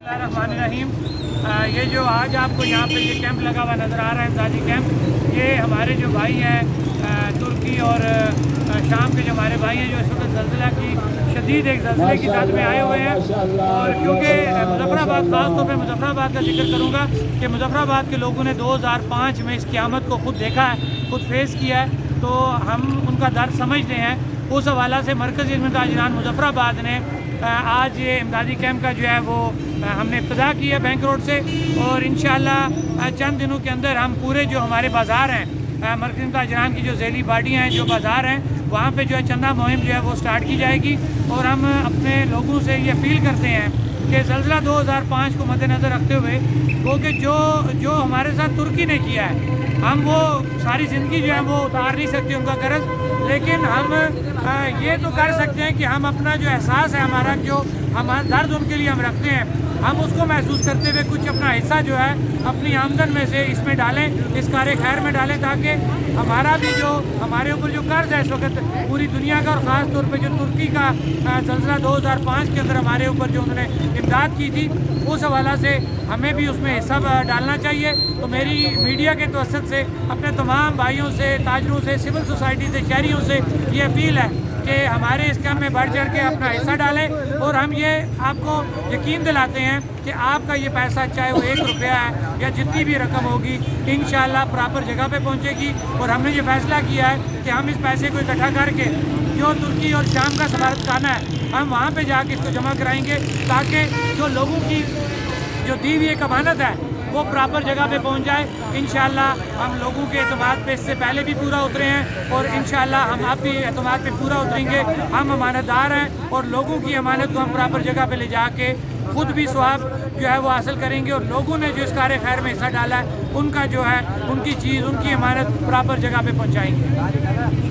रहीम। ये जो आज आपको यहाँ पे ये कैंप लगा हुआ नज़र आ रहा है, इमदादी कैंप, ये हमारे जो भाई हैं तुर्की और शाम के जो हमारे भाई हैं जो इस वक्त ज़लज़ला की शदीद एक ज़लज़ले की साथ में आए हुए हैं। और क्योंकि मुज़फ़्फ़राबाद, ख़ास तौर पर मुज़फ़्फ़राबाद का जिक्र करूँगा कि मुज़फ़्फ़राबाद के लोगों ने 2005 में इस क़यामत को खुद देखा है, खुद फेस किया है, तो हम उनका दर्द समझते हैं। उस हवाला से मरकज़ी खिदमत अजरान मुज़फ़्फ़राबाद ने आज ये इमदादी कैंप का जो है वो हमने इब्तिदा की है बैंक रोड से, और इंशाअल्लाह चंद दिनों के अंदर हम पूरे जो हमारे बाज़ार हैं, मरकज़ी खिदमत अजरान की जो ज़ैली बाडियाँ हैं, जो बाज़ार हैं, वहाँ पे जो है चंदा मुहिम जो है वो स्टार्ट की जाएगी। और हम अपने लोगों से ये अपील करते हैं कि ज़लज़ला 2005 को मद्देनज़र रखते हुए वो कि जो हमारे साथ तुर्की ने किया है, हम वो सारी ज़िंदगी जो है वो उतार नहीं सकते उनका कर्ज़, लेकिन हम ये तो कर सकते हैं कि हम अपना जो एहसास है हमारा, जो हमारा दर्द उनके लिए हम रखते हैं, हम उसको महसूस करते हुए कुछ अपना हिस्सा जो है अपनी आमदन में से इसमें डालें, इस कार्य खैर में डालें, ताकि हमारा भी जो हमारे ऊपर जो कर्ज़ है इस वक्त पूरी दुनिया का, और ख़ास तौर पे जो तुर्की का ज़लज़ला 2005 के अंदर हमारे ऊपर जो उन्होंने इमदाद की थी, उस हवाला से हमें भी उसमें हिस्सा डालना चाहिए। तो मेरी मीडिया के तवस्सुत से अपने तमाम भाइयों से, ताजरों से, सिविल सोसाइटी से, शहरियों से ये अपील है कि हमारे इस काम में बढ़ चढ़ के अपना हिस्सा डालें। और हम ये आपको यकीन दिलाते हैं कि आपका ये पैसा, चाहे वो 1 रुपया है या जितनी भी रकम होगी, इंशाअल्लाह प्रॉपर जगह पे पहुंचेगी। और हमने ये फैसला किया है कि हम इस पैसे को इकट्ठा करके जो तुर्की और शाम का सफारतखाना है, हम वहाँ पे जाके इसको जमा कराएंगे, ताकि जो लोगों की जो दी हुई एक अमानत है वो प्रॉपर जगह पे पहुंच जाए। इंशाअल्लाह हम लोगों के एतमाद पे इससे पहले भी पूरा उतरे हैं, और इंशाअल्लाह हम अब भी एतमाद पे पूरा उतरेंगे। हम अमानतदार हैं और लोगों की अमानत को हम प्रॉपर जगह पे ले जाके खुद भी सवाब जो है वो हासिल करेंगे, और लोगों ने जो इस कार्य खैर में हिस्सा डाला है उनका जो है, उनकी चीज़, उनकी अमानत प्रॉपर जगह पे पहुँचाएँगे।